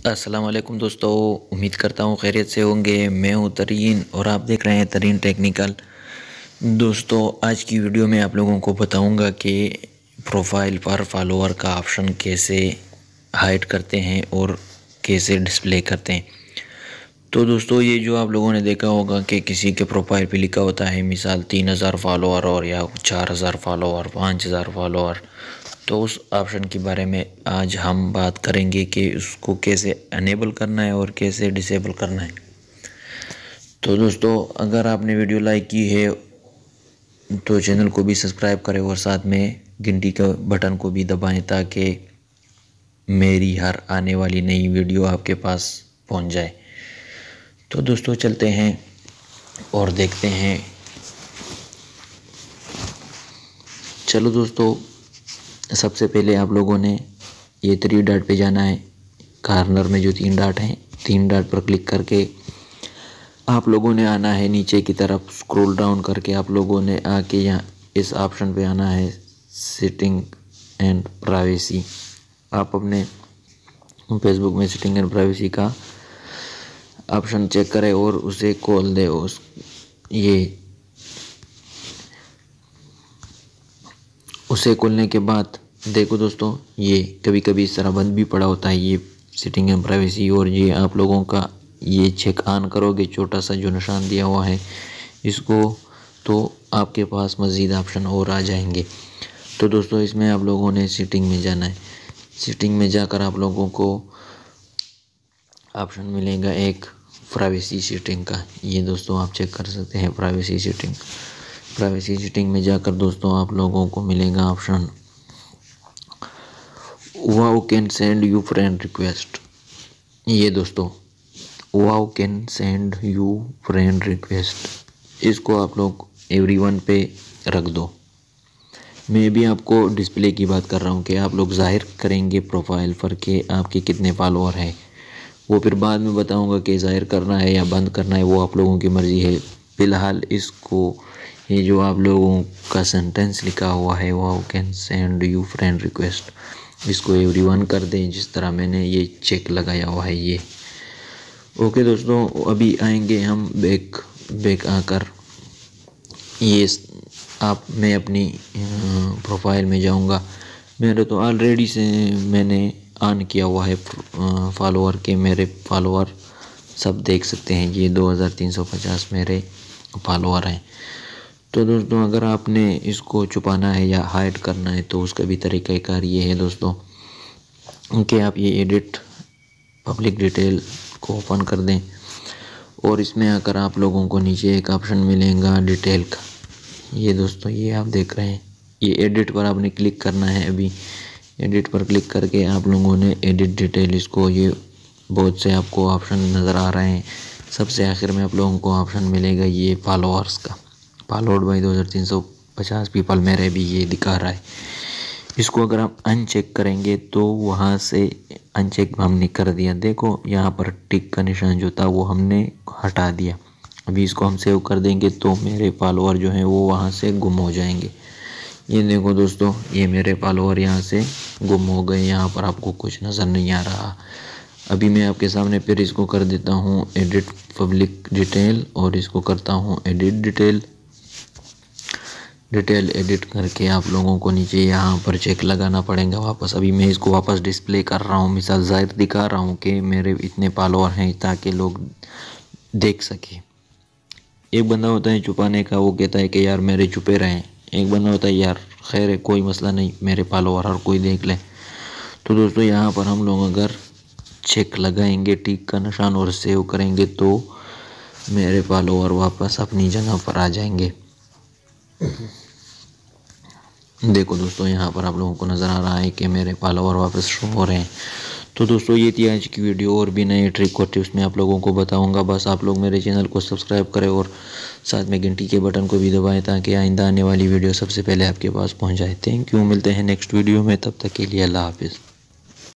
अस्सलाम वालेकुम दोस्तों, उम्मीद करता हूँ खैरियत से होंगे। मैं हूँ तरीन और आप देख रहे हैं तरीन टेक्निकल। दोस्तों, आज की वीडियो में आप लोगों को बताऊंगा कि प्रोफाइल पर फॉलोअर का ऑप्शन कैसे हाइड करते हैं और कैसे डिस्प्ले करते हैं। तो दोस्तों, ये जो आप लोगों ने देखा होगा कि किसी के प्रोफाइल पे लिखा होता है मिसाल 3000 फॉलोअर और या 4000 फॉलोअर, 5000 फॉलोअर। तो उस ऑप्शन के बारे में आज हम बात करेंगे कि उसको कैसे अनेबल करना है और कैसे डिसेबल करना है। तो दोस्तों, अगर आपने वीडियो लाइक की है तो चैनल को भी सब्सक्राइब करें और साथ में घंटी के बटन को भी दबाएं ताकि मेरी हर आने वाली नई वीडियो आपके पास पहुंच जाए। तो दोस्तों, चलते हैं और देखते हैं। चलो दोस्तों, सबसे पहले आप लोगों ने ये 3 डॉट पे जाना है। कॉर्नर में जो 3 डॉट हैं, 3 डॉट पर क्लिक करके आप लोगों ने आना है नीचे की तरफ। स्क्रॉल डाउन करके आप लोगों ने आके यहाँ इस ऑप्शन पे आना है, सेटिंग एंड प्राइवेसी। आप अपने फेसबुक में सेटिंग एंड प्राइवेसी का ऑप्शन चेक करें और उसे खोल दे। उसे खोलने के बाद देखो दोस्तों, ये कभी कभी इस तरह बंद भी पड़ा होता है, ये सेटिंग एंड प्राइवेसी। और ये आप लोगों का ये चेक ऑन करोगे, छोटा सा जो निशान दिया हुआ है इसको, तो आपके पास मज़ीद ऑप्शन और आ जाएंगे। तो दोस्तों, इसमें आप लोगों ने सेटिंग में जाना है। सेटिंग में जाकर आप लोगों को ऑप्शन मिलेगा एक प्राइवेसी सेटिंग का। ये दोस्तों आप चेक कर सकते हैं प्राइवेसी सेटिंग। प्राइवेसी सेटिंग में जाकर दोस्तों आप लोगों को मिलेगा option wow can send you friend request. ये दोस्तों wow can send you friend request, इसको आप लोग एवरीवन पे रख दो। मैं भी आपको डिस्प्ले की बात कर रहा हूँ कि आप लोग जाहिर करेंगे प्रोफाइल पर कि आपके कितने फॉलोअर हैं। वो फिर बाद में बताऊँगा कि जाहिर करना है या बंद करना है, वो आप लोगों की मर्ज़ी है। फ़िलहाल इसको, ये जो आप लोगों का सेंटेंस लिखा हुआ है wow can send you friend request, इसको एवरीवन कर दें जिस तरह मैंने ये चेक लगाया हुआ है ये। ओके दोस्तों, अभी आएंगे हम बैक आकर ये मैं अपनी प्रोफाइल में जाऊंगा। मेरे तो ऑलरेडी से मैंने ऑन किया हुआ है फॉलोअर के, मेरे फॉलोअर सब देख सकते हैं। ये 2350 मेरे फॉलोअर हैं। तो दोस्तों, अगर आपने इसको छुपाना है या हाइड करना है तो उसका भी तरीक़ाकार ये है दोस्तों कि आप ये एडिट पब्लिक डिटेल को ओपन कर दें और इसमें आकर आप लोगों को नीचे एक ऑप्शन मिलेगा डिटेल का। ये दोस्तों, ये आप देख रहे हैं, ये एडिट पर आपने क्लिक करना है। अभी एडिट पर क्लिक करके आप लोगों ने एडिट डिटेल, इसको, ये बहुत से आपको ऑप्शन नज़र आ रहे हैं। सबसे आखिर में आप लोगों को ऑप्शन मिलेगा ये फॉलोअर्स का, फॉलोड बाई 2350 पीपल, मेरे भी ये दिखा रहा है। इसको अगर आप अनचेक करेंगे तो वहाँ से अनचेक हमने कर दिया। देखो यहाँ पर टिक का निशान जो था वो हमने हटा दिया। अभी इसको हम सेव कर देंगे तो मेरे फॉलोअर जो हैं वो वहाँ से गुम हो जाएंगे। ये देखो दोस्तों, ये मेरे फॉलोअर यहाँ से गुम हो गए, यहाँ पर आपको कुछ नज़र नहीं आ रहा। अभी मैं आपके सामने फिर इसको कर देता हूँ एडिट पब्लिक डिटेल और इसको करता हूँ एडिट डिटेल एडिट करके आप लोगों को नीचे यहाँ पर चेक लगाना पड़ेगा वापस। अभी मैं इसको वापस डिस्प्ले कर रहा हूँ, मिसाल जाहिर दिखा रहा हूँ कि मेरे इतने फॉलोअर हैं ताकि लोग देख सके। एक बंदा होता है छुपाने का, वो कहता है कि यार मेरे छुपे रहें। एक बंदा होता है यार खैर है, कोई मसला नहीं, मेरे फॉलोअर हर कोई देख ले। तो दोस्तों, यहाँ पर हम लोग अगर चेक लगाएंगे टिक का निशान और सेव करेंगे तो मेरे फॉलोअर वापस अपनी जगह पर आ जाएंगे। देखो दोस्तों, यहाँ पर आप लोगों को नज़र आ रहा है कि मेरे फॉलोअर वापस शो हो रहे हैं। तो दोस्तों, ये थी आज की वीडियो। और भी नए ट्रिक और टिप्स मैं आप लोगों को बताऊंगा। बस आप लोग मेरे चैनल को सब्सक्राइब करें और साथ में घंटी के बटन को भी दबाएं ताकि आइंदा आने वाली वीडियो सबसे पहले आपके पास पहुंच जाए। थैंक यू, मिलते हैं नेक्स्ट वीडियो में, तब तक के लिए अल्लाह हाफिज़।